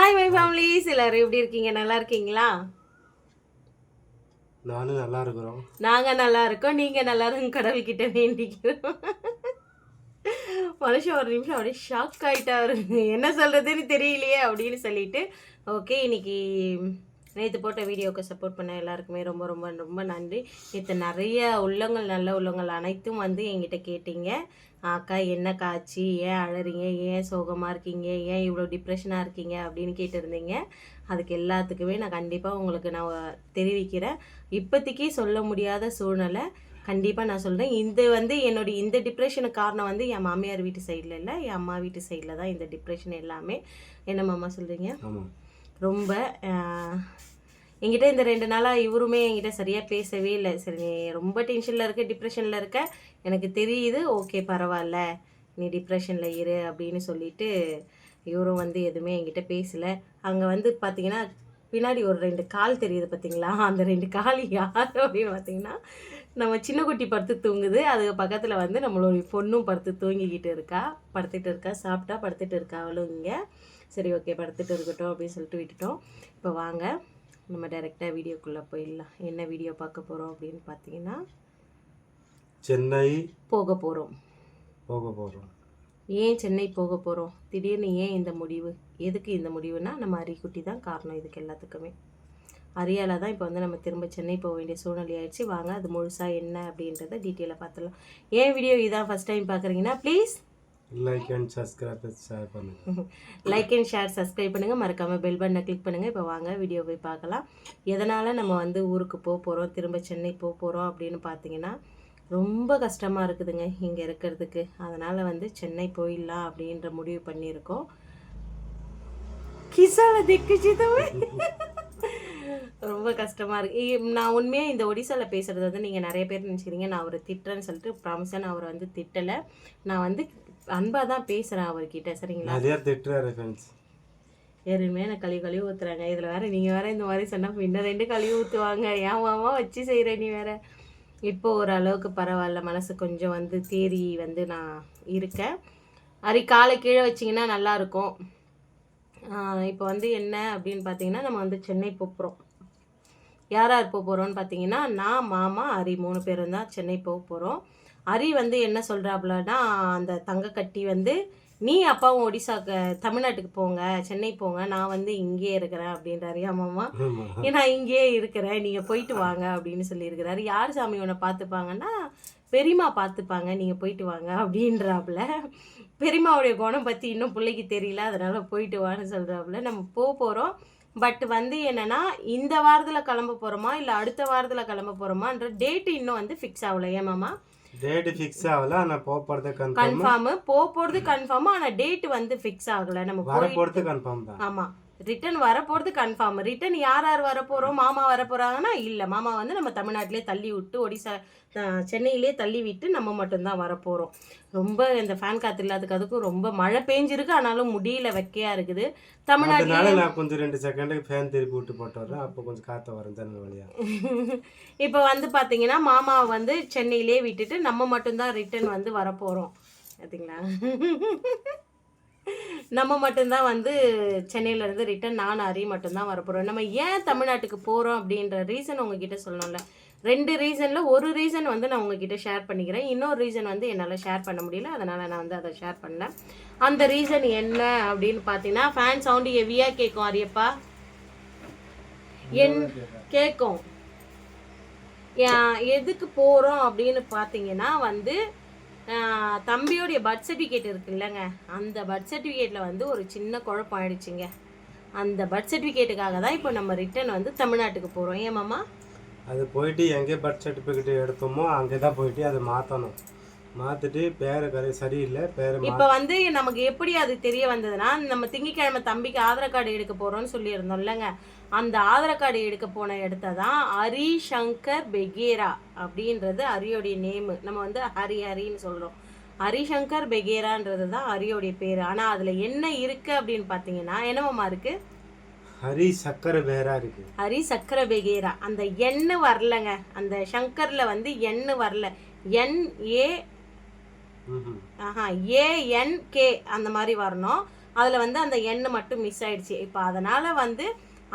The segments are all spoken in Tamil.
ஹாய் மை ஃபேமிலிஸ், எல்லாரும் எப்படி இருக்கீங்க? நல்லா இருக்கீங்களா? நானும் நல்லா இருக்கிறோம். நாங்கள் நல்லா இருக்கோம். நீங்கள் நல்லா இருங்க கடவுள்கிட்ட வேண்டிக்கிறோம். மனுஷன் ஒரு நிமிஷம் அப்படியே ஷாக் ஆகிட்டாரு, என்ன சொல்கிறதுன்னு தெரியலையே அப்படின்னு சொல்லிட்டு. ஓகே, இன்னைக்கு நேற்று போட்ட வீடியோவுக்கு சப்போர்ட் பண்ண எல்லாருக்குமே ரொம்ப ரொம்ப ரொம்ப நன்றி. நேற்று நிறைய உள்ளங்கள், நல்ல உள்ளங்கள் அனைத்தும் வந்து என்கிட்ட கேட்டீங்க. அக்கா என்ன காய்ச்சி, ஏன் அழறீங்க, ஏன் சோகமாக இருக்கீங்க, ஏன் இவ்வளோ டிப்ரெஷனாக இருக்கீங்க அப்படின்னு கேட்டிருந்தீங்க. அதுக்கு எல்லாத்துக்குமே நான் கண்டிப்பாக உங்களுக்கு நான் தெரிவிக்கிறேன். இப்போதைக்கு சொல்ல முடியாத சூழ்நிலை, கண்டிப்பாக நான் சொல்கிறேன். என்னுடைய இந்த டிப்ரெஷனுக்கு காரணம் வந்து என் மாமியார் வீட்டு சைடில் இல்லை, என் அம்மா வீட்டு சைடில் தான் இந்த டிப்ரெஷன் எல்லாமே. என்ன மாமா சொல்கிறீங்க? ரொம்ப என்கிட்ட இந்த 2 நாளாக இவருமே என்கிட்ட சரியாக பேசவே இல்லை. சரி, நீ ரொம்ப டென்ஷனில் இருக்க, டிப்ரெஷனில் இருக்க, எனக்கு தெரியுது, ஓகே பரவாயில்ல, நீ டிப்ரெஷனில் இரு அப்படின்னு சொல்லிட்டு இவரும் வந்து எதுவுமே என்கிட்ட பேசலை. அங்கே வந்து பார்த்தீங்கன்னா பின்னாடி ஒரு 2 கால் தெரியுது பார்த்தீங்களா? அந்த 2 கால் யார் அப்படின்னு பார்த்தீங்கன்னா, நம்ம சின்ன குட்டி படுத்து தூங்குது. அது பக்கத்தில் வந்து நம்மளுடைய பொண்ணும் படுத்துட்டு இருக்கா. சாப்பிட்டா படுத்துட்டு இருக்கா அவளும் இங்கே. சரி, ஓகே, படுத்துட்டு இருக்கட்டும் அப்படின்னு சொல்லிட்டு விட்டுட்டோம். இப்போ வாங்க நம்ம டைரெக்டாக வீடியோக்குள்ளே போயிடலாம். என்ன வீடியோ பார்க்க போகிறோம் அப்படின்னு பார்த்தீங்கன்னா, சென்னை போக போகிறோம். ஏன் சென்னை போக போகிறோம்? திடீர்னு ஏன் இந்த முடிவு? எதுக்கு இந்த முடிவுனா, நம்ம அரிக்குட்டி தான் காரணம் இதுக்கு எல்லாத்துக்குமே. அரியால தான் இப்போ வந்து நம்ம திரும்ப சென்னை போக வேண்டிய சூழ்நிலை ஆயிடுச்சு. வாங்க அது முழுசாக என்ன அப்படின்றத டீட்டெயிலாக பார்த்துடலாம். ஏன் வீடியோ இதான் ஃபஸ்ட் டைம் பார்க்குறீங்கன்னா please like and subscribe share பண்ணுங்க. லைக் அண்ட் ஷேர் சப்ஸ்கிரைப் பண்ணுங்கள், மறக்காமல் பெல் பட்டனை கிளிக் பண்ணுங்கள். இப்போ வாங்க வீடியோ போய் பார்க்கலாம். எதனால் நம்ம வந்து ஊருக்கு போக போகிறோம், திரும்ப சென்னை போக போகிறோம் அப்படின்னு பார்த்தீங்கன்னா, ரொம்ப கஷ்டமாக இருக்குதுங்க இங்கே இருக்கிறதுக்கு. அதனால் வந்து சென்னை போயிடலாம் அப்படின்ற முடிவு பண்ணியிருக்கோம். கிசால திக்குச்சிதவே ரொம்ப கஷ்டமாக இருக்குது. நான் உண்மையாக இந்த ஒடிசாவில் பேசுகிறது வந்து நீங்கள் நிறைய பேர் நினச்சிக்கிறீங்க நான் அவரை திட்டுறேன்னு சொல்லிட்டு. ப்ராமிஸாக நான் அவரை வந்து திட்டலை. நான் வந்து அன்பாக தான் பேசுகிறேன் அவர்கிட்ட, சரிங்களா? நிறைய திட்டுறாரு ஃப்ரெண்ட்ஸ். யாருமே எனக்கு கழுவி ஊற்றுறாங்க. இதில் வேறு நீங்கள் வேறு இந்த மாதிரி சொன்னால் இன்னும் 2 கழுவி ஊற்றுவாங்க. ஏன் மாமா வச்சு செய்கிற நீ வேறு. இப்போ ஓரளவுக்கு பரவாயில்ல, மனசு கொஞ்சம் வந்து தேறி வந்து நான் இருக்கேன். காலை கீழே வச்சிங்கன்னா நல்லாயிருக்கும். இப்போ வந்து என்ன அப்படின்னு பார்த்தீங்கன்னா, நம்ம வந்து சென்னை போகிறோம். யார் யார் போக போகிறோன்னு பார்த்தீங்கன்னா, நான், மாமா, அரி 3 பேரும் தான் சென்னை போக போகிறோம். அரி வந்து என்ன சொல்கிறாப்புலன்னா, அந்த தங்க கட்டி வந்து நீ அப்பாவும் ஒடிசாக்கு தமிழ்நாட்டுக்கு போங்க, சென்னை போங்க, நான் வந்து இங்கே இருக்கிறேன் அப்படின்றாரு. மாமா, நான் இங்கேயே இருக்கிறேன், நீங்கள் போயிட்டு வாங்க அப்படின்னு சொல்லியிருக்கிறாரு. யார் சாமி உன்னை பார்த்துப்பாங்கன்னா, பெரியம்மா பார்த்துப்பாங்க, நீங்கள் போயிட்டு வாங்க அப்படின்றாப்புல. பெரியம்மாவுடைய குணம் பற்றி இன்னும் பிள்ளைக்கு தெரியல, அதனால் போயிட்டு வான்னு சொல்கிறாப்புல. நம்ம போகிறோம். பட் வந்து என்னென்னா, இந்த வாரத்தில் கிளம்ப போகிறோமா இல்லை அடுத்த வாரத்தில் கிளம்ப போகிறோமான்ற டேட்டு இன்னும் வந்து ஃபிக்ஸ் ஆகலை. ஏமாமா? டேட் ஃபிக்ஸ் ஆகல, ஆனா போறது கன்ஃபார்ம். போறது கன்ஃபார்ம், ஆனா டேட் வந்து ஃபிக்ஸ் ஆகல. நம்ம போறது கன்ஃபார்ம் தான். ஆமா, ரிட்டர்ன் வர போறது கன்ஃபார்ம். ரிட்டர்ன் யார் யார் வர போறோம்? மாமா வர போறாங்கன்னா இல்ல, மாமா வந்து நம்ம தமிழ்நாட்டிலே தள்ளி விட்டு, ஒடிசா சென்னையிலே தள்ளி விட்டு நம்ம மட்டும்தான் வர போறோம். ரொம்ப இந்த ஃபேன் காத்து இல்லாததுக்கு அதுக்கும் ரொம்ப மழை பெஞ்சிருக்கு, ஆனாலும் முடியல, வெக்கையா இருக்குது தமிழ்நாட்டுல. நான் கொஞ்சம் 2 செகண்ட் ஃபேன் திருப்பி விட்டு போட்டு வரேன், அப்போ கொஞ்சம் காற்று வரும் ஜன்னல் வழியா. இப்போ வந்து பாத்தீங்கன்னா, மாமாவை வந்து சென்னையிலே விட்டுட்டு நம்ம மட்டும்தான் ரிட்டர்ன் வந்து வர போறோம். பார்த்தீங்களா? நம்ம மட்டும்தான் வந்து சென்னையிலேருந்து ரிட்டன் நான் அரி மட்டும்தான் வரப்போகிறோம். நம்ம ஏன் தமிழ்நாட்டுக்கு போகிறோம் அப்படின்ற ரீசன் உங்ககிட்ட சொல்லணும்ல. 2 ரீசனில் ஒரு ரீசன் வந்து நான் உங்ககிட்ட ஷேர் பண்ணிக்கிறேன். இன்னொரு ரீசன் வந்து என்னால் ஷேர் பண்ண முடியல, அதனால் நான் வந்து அதை ஷேர் பண்ணேன். அந்த ரீசன் என்ன அப்படின்னு பார்த்தீங்கன்னா, ஃபேன் சவுண்டு ஹெவியாக கேட்கும். அரியப்பா கேட்கும். எதுக்கு போகிறோம் அப்படின்னு பார்த்தீங்கன்னா வந்து, தம்பியோடைய பர்த் சர்டிஃபிகேட் இருக்கு இல்லைங்க, அந்த பர்த் சர்டிஃபிகேட்டில் வந்து ஒரு சின்ன குழப்பம் ஆயிடுச்சுங்க. அந்த பர்த் சர்டிஃபிகேட்டுக்காக தான் இப்போ நம்ம ரிட்டர்ன் வந்து தமிழ்நாட்டுக்கு போகிறோம். ஏமாம்மா? அது போயிட்டு எங்கே பர்த் சர்டிஃபிகேட் எடுத்தோமோ அங்கே தான் போயிட்டு அதை மாற்றணும். மாற்றிட்டு பேரு சரியில்லை, பேர் இப்போ வந்து நமக்கு எப்படி அது தெரிய வந்ததுன்னா, நம்ம திங்கக்கிழமை தம்பிக்கு ஆதார் கார்டு எடுக்க போகிறோம்னு சொல்லியிருந்தோம் இல்லைங்க. அந்த ஆதார் கார்டு எடுக்க போன இடத்த தான் ஹரி சங்கர் பெகேரா அப்படின்றது அரியோடைய நேமு. நம்ம வந்து ஹரின்னு சொல்கிறோம். ஹரிசங்கர் பெகேரான்றது தான் ஹரியோடைய பேர். ஆனால் அதில் என்ன இருக்குது அப்படின்னு பார்த்தீங்கன்னா, என்னமாம்மா இருக்குது? ஹரி சக்கர பேரா இருக்கு. ஹரி சக்கர பெகேரா. அந்த எண்ணு வரலங்க, அந்த சங்கரில் வந்து எண்ணு வரல. NA ANK அந்த மாதிரி வரணும். அதில் வந்து அந்த எண்ணெய் மட்டும் மிஸ் ஆயிடுச்சு. இப்போ அதனால் வந்து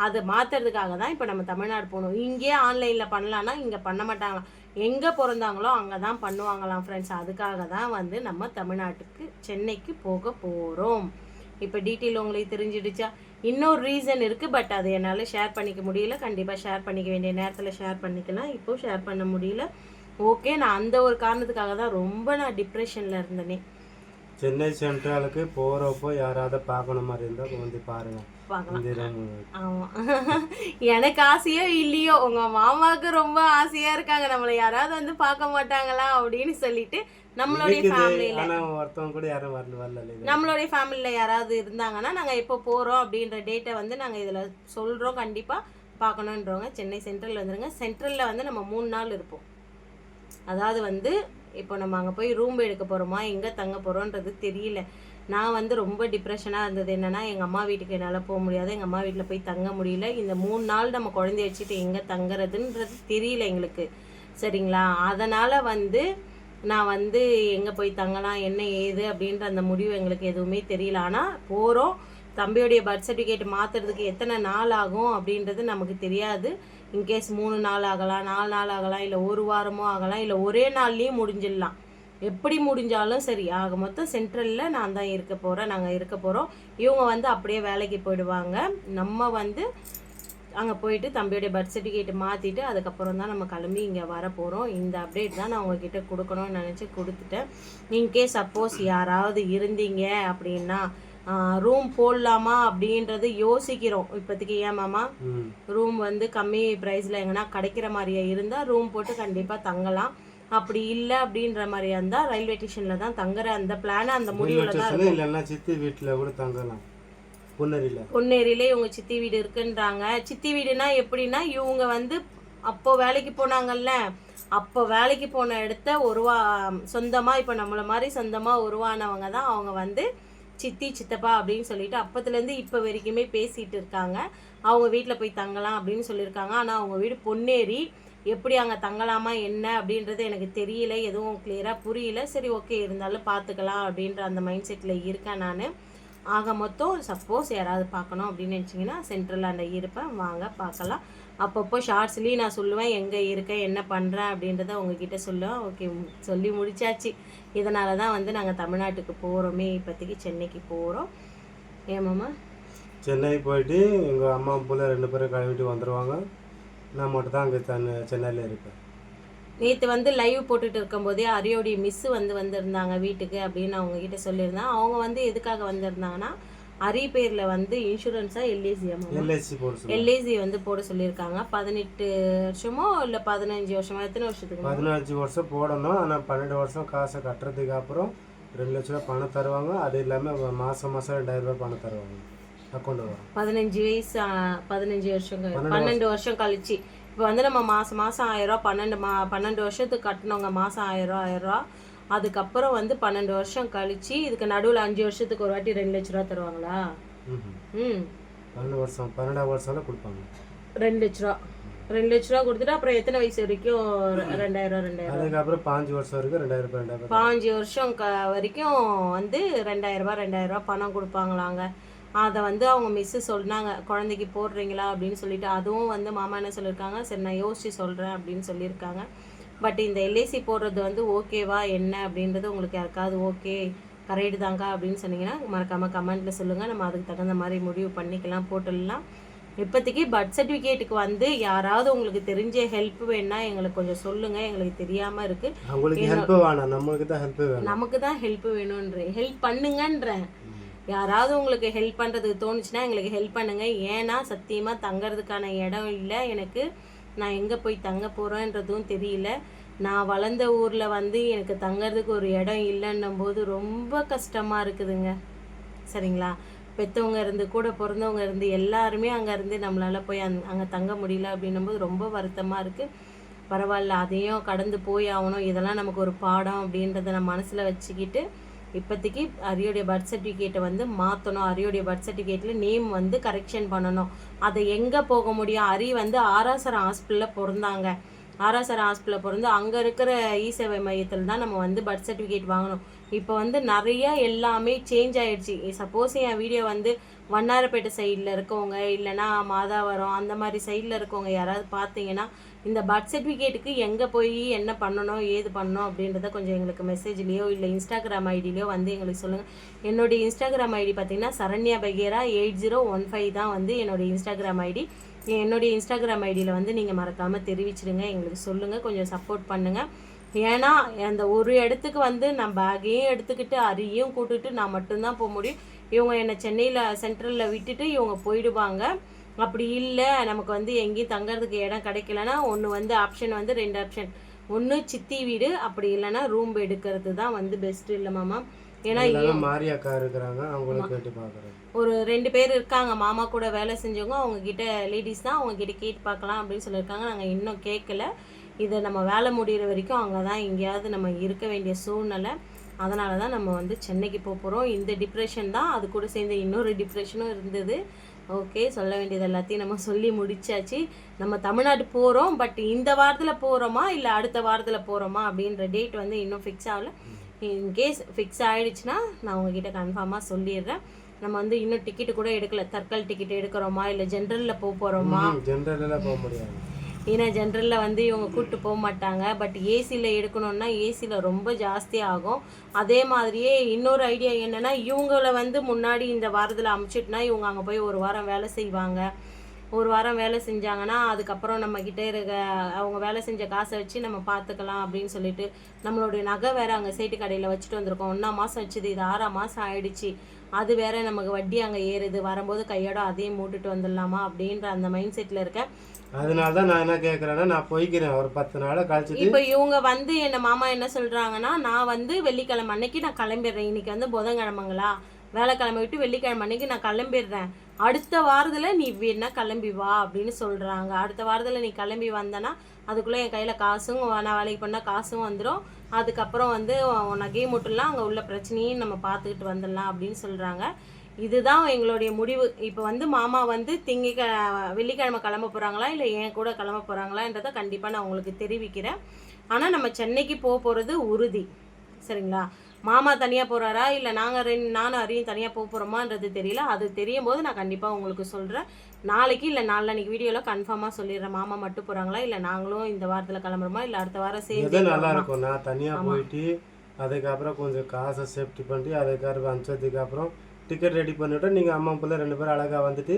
அதை மாற்றுறதுக்காக தான் இப்போ நம்ம தமிழ்நாடு போகணும். இங்கேயே ஆன்லைனில் பண்ணலான்னா இங்கே பண்ண மாட்டாங்களாம். எங்கே பிறந்தாங்களோ அங்கே தான் பண்ணுவாங்களாம் ஃப்ரெண்ட்ஸ். அதுக்காக தான் வந்து நம்ம தமிழ்நாட்டுக்கு சென்னைக்கு போக போகிறோம். இப்போ டீட்டெயில் உங்களுக்கு தெரிஞ்சிடுச்சா? இன்னொரு ரீசன் இருக்குது, பட் அது என்னால் ஷேர் பண்ணிக்க முடியல. கண்டிப்பாக ஷேர் பண்ணிக்க வேண்டிய நேரத்தில் ஷேர் பண்ணிக்கலாம். இப்போது ஷேர் பண்ண முடியல. ஓகே, நான் அந்த ஒரு காரணத்துக்காக தான் ரொம்ப நான் டிப்ரெஷனில் இருந்தேனே. சென்னை சென்ட்ரலுக்கு போகிறப்போ யாராவது பார்க்கண மாதிரி இருந்தால் வந்து பாருங்கள். ஆமாம், எனக்கு ஆசையோ இல்லையோ உங்கள் மாமாவுக்கு ரொம்ப ஆசையாக இருக்காங்க, நம்மளை யாராவது வந்து பார்க்க மாட்டாங்களா அப்படின்னு சொல்லிட்டு. நம்மளுடைய ஃபேமிலியில் ஒருத்தவங்க கூட யாரும் வரல. நம்மளுடைய ஃபேமிலியில் யாராவது இருந்தாங்கன்னா நாங்கள் எப்போ போகிறோம் அப்படின்ற டேட்டை வந்து நாங்கள் இதில் சொல்கிறோம். கண்டிப்பாக பார்க்கணுன்றவங்க சென்னை சென்ட்ரல் வந்துடுங்க. சென்ட்ரலில் வந்து நம்ம 3 நாள் இருப்போம். அதாவது வந்து இப்போ நம்ம அங்கே போய் ரூம் எடுக்க போகிறோமா, எங்கே தங்க போகிறோன்றது தெரியல. நான் வந்து ரொம்ப டிப்ரெஷனாக இருந்தது. என்னென்னா எங்கள் அம்மா வீட்டுக்கு என்னால் போக முடியாது, எங்கள் அம்மா வீட்டில் போய் தங்க முடியல. இந்த 3 நாள் நம்ம குழந்தைய வச்சுட்டு எங்கே தங்குறதுன்றது தெரியல எங்களுக்கு, சரிங்களா? அதனால் வந்து நான் வந்து எங்கே போய் தங்கலாம் என்ன ஏது அப்படின்ற அந்த முடிவு எங்களுக்கு எதுவுமே தெரியல. ஆனால் போகிறோம். தம்பியோடைய பர்த் சர்டிஃபிகேட் மாற்றுறதுக்கு எத்தனை நாள் ஆகும் அப்படின்றது நமக்கு தெரியாது. இன்கேஸ் 3 நாள் ஆகலாம், 4 நாள் ஆகலாம், இல்லை 1 வாரமோ ஆகலாம், இல்லை ஒரே நாள்லேயும் முடிஞ்சிடலாம். எப்படி முடிஞ்சாலும் சரி, ஆக மொத்தம் சென்ட்ரலில் நான் தான் இருக்க போகிறேன், நாங்கள் இருக்க போகிறோம். இவங்க வந்து அப்படியே வேலைக்கு போயிடுவாங்க. நம்ம வந்து அங்கே போயிட்டு தம்பியோடைய பர்த் சர்டிஃபிகேட் மாற்றிட்டு அதுக்கப்புறம் தான் நம்ம கிளம்பி இங்கே வர போகிறோம். இந்த அப்டேட் தான் நான் உங்ககிட்ட கொடுக்கணும்னு நினச்சி கொடுத்துட்டேன். இன்கேஸ் சப்போஸ் யாராவது இருந்தீங்க அப்படின்னா ரூம் போடலாமா அப்படின்றது யோசிக்கிறோம் இப்போதைக்கு. ஏன் மாமா? ரூம் வந்து கம்மி ப்ரைஸில் எங்கன்னா கிடைக்கிற மாதிரியே இருந்தால் ரூம் போட்டு கண்டிப்பாக தங்கலாம். அப்படி இல்லை அப்படின்ற மாதிரியா இருந்தால் ரயில்வே ஸ்டேஷனில் தான் தங்குற அந்த பிளான், அந்த முடிவில் தான் இருக்கும். சித்தி வீட்டில் கூட தங்கலாம். பொன்னேரியில இவங்க சித்தி வீடு இருக்குன்றாங்க. சித்தி வீடுனா எப்படின்னா, இவங்க வந்து அப்போ வேலைக்கு போனாங்கல்ல, அப்போ வேலைக்கு போன இடத்த சொந்தமாக இப்போ நம்மளை மாதிரி சொந்தமாக உருவானவங்க தான் அவங்க வந்து சித்தி சித்தப்பா அப்படின்னு சொல்லிட்டு அப்பத்துலேருந்து இப்போ வரைக்குமே பேசிகிட்டு இருக்காங்க. அவங்க வீட்டில் போய் தங்கலாம் அப்படின்னு சொல்லியிருக்காங்க. ஆனால் அவங்க வீடு பொன்னேரி. எப்படி அங்கே தங்கலாமா என்ன அப்படின்றது எனக்கு தெரியல, எதுவும் கிளியராக புரியல. சரி ஓகே, இருந்தாலும் பார்த்துக்கலாம் அப்படின்ற அந்த மைண்ட் செட்டில் இருக்கேன் நான். ஆக மொத்தம் சப்போஸ் யாராவது பார்க்கணும் அப்படின்னு நினச்சிங்கன்னா சென்ட்ரல் அந்த இருப்பேன், வாங்க பார்க்கலாம். அப்பப்போ ஷார்ட்ஸ்லேயும் நான் சொல்லுவேன் எங்கே இருக்கேன் என்ன பண்ணுறேன் அப்படின்றத உங்ககிட்ட சொல்லுவேன். ஓகே, சொல்லி முடிச்சாச்சு. இதனால தான் வந்து நாங்கள் தமிழ்நாட்டுக்கு போகிறோமே, இப்போதைக்கு சென்னைக்கு போகிறோம். ஏமாம்மா? சென்னை போயிட்டு எங்கள் அம்மா போல 2 பேரும் கிளம்பிட்டு வந்துடுவாங்க. நான் மட்டும் தான் அங்கே சென்னையில் இருப்பேன். நேற்று வந்து லைவ் போட்டுட்டு இருக்கும்போதே அரியோடைய மிஸ்ஸு வந்திருந்தாங்க வீட்டுக்கு அப்படின்னு அவங்கக்கிட்ட சொல்லியிருந்தேன். அவங்க வந்து எதுக்காக வந்திருந்தாங்கன்னா, அரி பேரில் வந்து இன்சூரன்ஸாக எல்ஐசி வந்து போட சொல்லியிருக்காங்க. 18 வருஷமோ இல்லை 15 வருஷமோ, எத்தனை வருஷத்துக்கு? 15 வருஷம் போடணும். ஆனால் 12 வருஷம் காசை கட்டுறதுக்கு அப்புறம் 2 லட்ச ரூபா பணம் தருவாங்க. அது இல்லாமல் மாதம் 2000 ரூபாய் பணம் தருவாங்க அக்கௌண்ட் வரும். 15 வயசு 15 வருஷம் 12 வருஷம் கழிச்சு. இப்போ வந்து நம்ம மாதம் 1000 ரூபா 12 வருஷத்துக்கு கட்டணுங்க. மாதம் 1000 ரூபா. அதுக்கப்புறம் வந்து 12 வருஷம் கழிச்சு இதுக்கு நடுவில் 5 வருஷத்துக்கு ஒரு வாட்டி 2 லட்ச ரூபா தருவாங்களா? 12 வருஷம் கொடுப்பாங்க. 2 லட்ச ரூபா 2 லட்ச ரூபா கொடுத்துட்டு அப்புறம் எத்தனை வயசு வரைக்கும்? 2000. அதுக்கப்புறம் 5 வருஷம் வரைக்கும் 2000. 5 வருஷம் வரைக்கும் வந்து 2000 பணம் கொடுப்பாங்களாங்க. அதை வந்து அவங்க மிஸ்ஸு சொன்னாங்க, குழந்தைக்கு போடுறீங்களா அப்படின்னு சொல்லிட்டு. அதுவும் வந்து மாமா என்ன சொல்லியிருக்காங்க, சரி நான் யோசிச்சு சொல்கிறேன் அப்படின்னு சொல்லியிருக்காங்க. பட் இந்த எல்ஐசி போடுறது வந்து ஓகேவா என்ன அப்படின்றது உங்களுக்கு யாருக்காவது ஓகே கரெக்டு தாங்க அப்படின்னு சொன்னீங்கன்னா மறக்காமல் கமெண்ட்டில் சொல்லுங்கள். நம்ம அதுக்கு தகுந்த மாதிரி முடிவு பண்ணிக்கலாம், போட்டுடலாம். இப்போதைக்கு பர்த் சர்டிஃபிகேட்டுக்கு வந்து யாராவது உங்களுக்கு தெரிஞ்ச ஹெல்ப் வேணா எங்களுக்கு கொஞ்சம் சொல்லுங்கள். எங்களுக்கு தெரியாமல் இருக்குது. நமக்கு தான் ஹெல்ப் வேணுன்றேன், ஹெல்ப் பண்ணுங்கன்றேன். யாராவது உங்களுக்கு ஹெல்ப் பண்ணுறதுக்கு தோணுச்சுன்னா எங்களுக்கு ஹெல்ப் பண்ணுங்கள். ஏன்னா சத்தியமாக தங்கிறதுக்கான இடம் இல்லை எனக்கு. நான் எங்கே போய் தங்க போகிறேன்றதும் தெரியல. நான் வளர்ந்த ஊரில் வந்து எனக்கு தங்கிறதுக்கு ஒரு இடம் இல்லைன்னும் போது ரொம்ப கஷ்டமாக இருக்குதுங்க, சரிங்களா? பெற்றவங்க இருந்து கூட பிறந்தவங்க இருந்து எல்லாருமே அங்கே இருந்து நம்மளால் போய் அங்கே தங்க முடியல அப்படின்னும் போது ரொம்ப வருத்தமாக இருக்குது. பரவாயில்ல, அதையும் கடந்து போய் ஆகணும். இதெல்லாம் நமக்கு ஒரு பாடம் அப்படின்றத நான் மனசில் வச்சுக்கிட்டு இப்போதைக்கு அரியோடைய பர்த் சர்டிஃபிகேட்டை வந்து மாற்றணும். அரியோடைய பர்த் சர்டிஃபிகேட்டில் நேம் வந்து கரெக்ஷன் பண்ணணும். அதை எங்கே போக முடியும்? அரி வந்து ஆராசர் ஹாஸ்பிட்டலில் பிறந்தாங்க. ஆராசர் ஹாஸ்பிட்டலில் பிறந்து அங்கே இருக்கிற இ சேவை மையத்தில் தான் நம்ம வந்து பர்த் சர்டிஃபிகேட் வாங்கணும். இப்போ வந்து நிறைய எல்லாமே சேஞ்ச் ஆயிடுச்சு. சப்போஸ் என் வீடியோ வந்து வண்ணாரப்பேட்டை சைடில் இருக்கவங்க இல்லைன்னா மாதாவரம் அந்த மாதிரி சைடில் இருக்கவங்க யாராவது பார்த்தீங்கன்னா இந்த பர்த் சர்டிஃபிகேட்டுக்கு எங்கே போய் என்ன பண்ணணும் ஏது பண்ணணும் அப்படின்றத கொஞ்சம் எங்களுக்கு மெசேஜ்லேயோ இல்லை இன்ஸ்டாகிராம் ஐடியிலையோ வந்து எங்களுக்கு சொல்லுங்கள். என்னுடைய இன்ஸ்டாகிராம் ஐடி பார்த்தீங்கன்னா சரண்யா பகேரா 8015 தான் வந்து என்னுடைய இன்ஸ்டாகிராம் ஐடி. என்னுடைய இன்ஸ்டாகிராம் ஐடியில் வந்து நீங்கள் மறக்காமல் தெரிவிச்சிடுங்க, எங்களுக்கு சொல்லுங்கள், கொஞ்சம் சப்போர்ட் பண்ணுங்கள். ஏன்னா அந்த ஒரு இடத்துக்கு வந்து நான் பேக்கையும் எடுத்துக்கிட்டு அரியும் கூட்டுட்டு நான் மட்டும்தான் போக முடியும். இவங்க என்னை சென்னையில் சென்ட்ரலில் விட்டுட்டு இவங்க போயிடுவாங்க. அப்படி இல்லை நமக்கு வந்து எங்கேயும் தங்கறதுக்கு இடம் கிடைக்கலன்னா ஒன்று வந்து ஆப்ஷன் வந்து 2 ஆப்ஷன். ஒன்று சித்தி வீடு, அப்படி இல்லைன்னா ரூம் எடுக்கிறது தான் வந்து பெஸ்ட்டு இல்லை மாமா. ஏன்னா மாரியாக்கா இருக்கிறாங்க, அவங்கள கேட்டு பார்க்குறேன். ஒரு 2 பேர் இருக்காங்க மாமா கூட வேலை செஞ்சவங்க, அவங்க கிட்ட லேடிஸ் தான், அவங்க கிட்ட கேட்டு பார்க்கலாம் அப்படின்னு சொல்லியிருக்காங்க. நாங்கள் இன்னும் கேட்கல. இதை நம்ம வேலை முடிகிற வரைக்கும் அங்கே தான் எங்கேயாவது நம்ம இருக்க வேண்டிய சூழ்நிலை. அதனால தான் நம்ம வந்து சென்னைக்கு போகிறோம். இந்த டிப்ரெஷன் தான், அது கூட சேர்ந்து இன்னொரு டிப்ரெஷனும் இருந்தது. ஓகே, சொல்ல வேண்டியது எல்லாத்தையும் நம்ம சொல்லி முடிச்சாச்சு. நம்ம தமிழ்நாடு போகிறோம், பட் இந்த வாரத்தில் போகிறோமா இல்லை அடுத்த வாரத்தில் போகிறோமா அப்படின்ற டேட் வந்து இன்னும் ஃபிக்ஸ் ஆகலை. இன்கேஸ் ஃபிக்ஸ் ஆகிடுச்சுன்னா நான் உங்ககிட்ட கன்ஃபார்மாக சொல்லிடுறேன். நம்ம வந்து இன்னும் டிக்கெட்டு கூட எடுக்கல. தற்கால் டிக்கெட் எடுக்கிறோமா இல்லை ஜென்ரலில் போகிறோமா? ஜென்ரலில் போக முடியாது. ஏன்னா ஜென்ரலில் வந்து இவங்க கூப்பிட்டு போக மாட்டாங்க. பட் ஏசியில் எடுக்கணுன்னா ஏசியில் ரொம்ப ஜாஸ்தி ஆகும். அதே மாதிரியே இன்னொரு ஐடியா என்னென்னா, இவங்கள வந்து முன்னாடி இந்த வாரத்தில் அமுச்சிட்டுனா இவங்க அங்கே போய் ஒரு வாரம் வேலை செய்வாங்க. ஒரு வாரம் வேலை செஞ்சாங்கன்னா அதுக்கப்புறம் நம்மக்கிட்ட இருக்க அவங்க வேலை செஞ்ச காசை வச்சு நம்ம பார்த்துக்கலாம் அப்படின்னு சொல்லிட்டு, நம்மளுடைய நகை வேறு அங்கே சேட்டு கடையில் வச்சுட்டு வந்திருக்கோம். 1ஆம் மாதம் வச்சுது, இது 6ஆம் மாதம் ஆயிடுச்சு. அது வேற நமக்கு வட்டி அங்கே ஏறுது. வரும்போது கையோட அதையும் மூட்டுட்டு வந்துடலாமா அப்படின்ற அந்த மைண்ட் செட்டில் இருக்கேன். அதனால தான் நான் என்ன கேட்குறேன்னா, நான் போய்க்கிறேன் ஒரு 10 நாளை கழிச்சிட்டு. இப்போ இவங்க வந்து என்ன மாமா என்ன சொல்கிறாங்கன்னா, நான் வந்து வெள்ளிக்கிழமை அன்னைக்கு நான் கிளம்பிடுறேன். இன்னைக்கு வந்து புதன்கிழமைங்களா, வேலைக்கிழமை விட்டு வெள்ளிக்கிழமை அன்னைக்கு நான் கிளம்பிடுறேன். அடுத்த வாரத்தில் நீ வேணா கிளம்பி வா அப்படின்னு சொல்கிறாங்க. அடுத்த வாரத்தில் நீ கிளம்பி வந்தனா அதுக்குள்ளே என் கையில் காசும், நான் வேலைக்கு பண்ணால் காசும் வந்துடும். அதுக்கப்புறம் வந்து நகையை மட்டும்லாம் அங்கே உள்ள பிரச்சனையும் நம்ம பார்த்துக்கிட்டு வந்துடலாம் அப்படின்னு சொல்கிறாங்க. இதுதான் எங்களுடைய முடிவு. இப்போ வந்து மாமா வந்து வெள்ளிக்கிழமை கிளம்ப போகிறாங்களா இல்லை என் கூட கிளம்ப போகிறாங்களான்றதை கண்டிப்பாக நான் உங்களுக்கு தெரிவிக்கிறேன். ஆனால் நம்ம சென்னைக்கு போகிறது உறுதி, சரிங்களா? மாமா தனியாக போகிறாரா இல்லை நானும் அரியும் தனியாக போகிறோமான்றது தெரியல. அது தெரியும் போது நான் கண்டிப்பாக உங்களுக்கு சொல்கிறேன். நாளைக்கு இல்லை நாளைக்கு வீடியோவில் கன்ஃபார்மாக சொல்லிடுறேன். மாமா மட்டும் போகிறாங்களா இல்லை நாங்களும் இந்த வாரத்தில் கிளம்புறோமா இல்லை அடுத்த வாரம் சேர்ந்து. நல்லா இருக்கும். நான் தனியாக போயிட்டு அதுக்கப்புறம் கொஞ்சம் காசை சேஃப்டி பண்ணி அதுக்கப்புறம் அனுப்பிச்சதுக்கு அப்புறம் டிக்கெட் ரெடி பண்ணிவிட்டு நீங்கள் அம்மா பிள்ளை 2 பேரும் அழகாக வந்துட்டு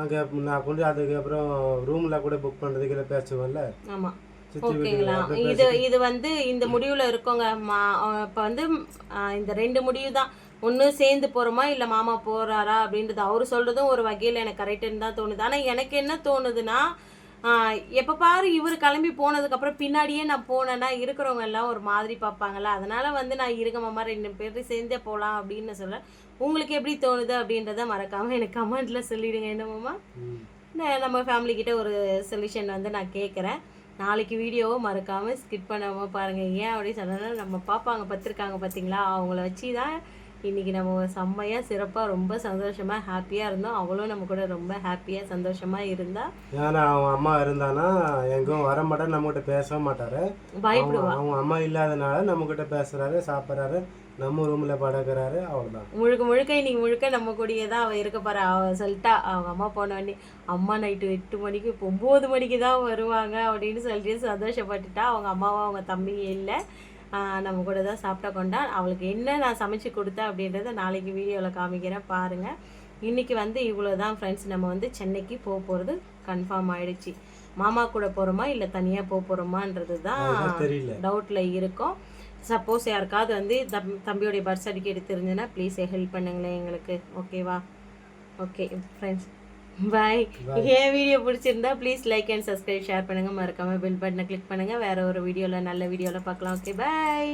அங்கே நான் கொண்டு அதுக்கப்புறம் ரூமில் கூட புக் பண்ணுறதுக்கு இல்லை பேசுவோம்ல. ஆமாம், ஓகேங்களா? இது வந்து இந்த முடிவில் இருக்கோங்க. இப்போ வந்து இந்த 2 முடிவு தான். ஒன்று சேர்ந்து போகிறோமா இல்லை மாமா போகிறாரா அப்படின்றது அவர் சொல்கிறதும் ஒரு வகையில் எனக்கு கரெக்டுன்னு தான் தோணுது. ஆனால் எனக்கு என்ன தோணுதுன்னா, எப்போ பாரு இவர் கிளம்பி போனதுக்கப்புறம் பின்னாடியே நான் போனேன்னா இருக்கிறவங்க எல்லாம் ஒரு மாதிரி பார்ப்பாங்கல்ல. அதனால் வந்து நான் இருக்க மாமா 2 பேர் சேர்ந்தே போகலாம் அப்படின்னு சொல்கிறேன். உங்களுக்கு எப்படி தோணுது அப்படின்றத மறக்காமல் எனக்கு கமெண்ட்டில் சொல்லிவிடுங்க. என்னமாம்மா, நம்ம ஃபேமிலிக்கிட்ட ஒரு சொல்யூஷன் வந்து நான் கேட்குறேன். நாளைக்கு வீடியோவை மறக்காமல் ஸ்கிப் பண்ணாமல் பாருங்கள். ஏன் அப்படின்னு சொன்னால் நம்ம பார்ப்பாங்க பார்த்துருக்காங்க பார்த்தீங்களா, அவங்கள வச்சு தான் இன்றைக்கி நம்ம செம்மையாக சிறப்பாக ரொம்ப சந்தோஷமாக ஹாப்பியாக இருந்தோம். அவளும் நம்ம கூட ரொம்ப ஹாப்பியாக சந்தோஷமாக இருந்தா. ஏன்னா அவங்க அம்மா இருந்தானா எங்கும் வர மாட்டார், நம்மகிட்ட பேச மாட்டார், பயப்படுவா. அவங்க அம்மா இல்லாதனால நம்மக்கிட்ட பேசுகிறாரு, சாப்பிட்றாரு, நம்ம ரூமில் படுக்கிறாரு, அவ்வளோதான். முழுக்க இன்னைக்கு முழுக்க நம்ம கூடயே தான் அவள் இருக்க போகிறா. அவள் சொல்லிட்டா, அவங்க அம்மா போன உடனே அம்மா நைட்டு 8 மணிக்கு 9 மணிக்கு தான் வருவாங்க அப்படின்னு சொல்லிட்டு சந்தோஷப்பட்டுட்டா. அவங்க அம்மாவும் அவங்க தம்பியும் இல்லை, நம்ம கூட தான் சாப்பிட்டா கொண்டா. அவளுக்கு என்ன நான் சமைச்சு கொடுத்தேன் அப்படின்றத நாளைக்கு வீடியோவில் காமிக்கிறேன் பாருங்கள். இன்றைக்கி வந்து இவ்வளோ தான் ஃப்ரெண்ட்ஸ். நம்ம வந்து சென்னைக்கு போகிறது கன்ஃபார்ம் ஆகிடுச்சு. மாமா கூட போகிறோமா இல்லை தனியாக போகிறோமான்றது தான் டவுட்டில் இருக்கும். சப்போஸ் யாருக்காவது வந்து தம்பியோடைய பர்த் சர்டிஃபிகேட் தெரிஞ்சுன்னா ப்ளீஸ் ஹெல்ப் பண்ணுங்களேன் எங்களுக்கு, ஓகேவா? ஓகே ஃப்ரெண்ட்ஸ், பாய். என் வீடியோ பிடிச்சிருந்தா please like and subscribe, share பண்ணுங்கள். மறக்காமல் பெல் பட்டனை கிளிக் பண்ணுங்கள். வேறு ஒரு வீடியோவில் நல்ல வீடியோவில் பார்க்கலாம். ஓகே, பாய்.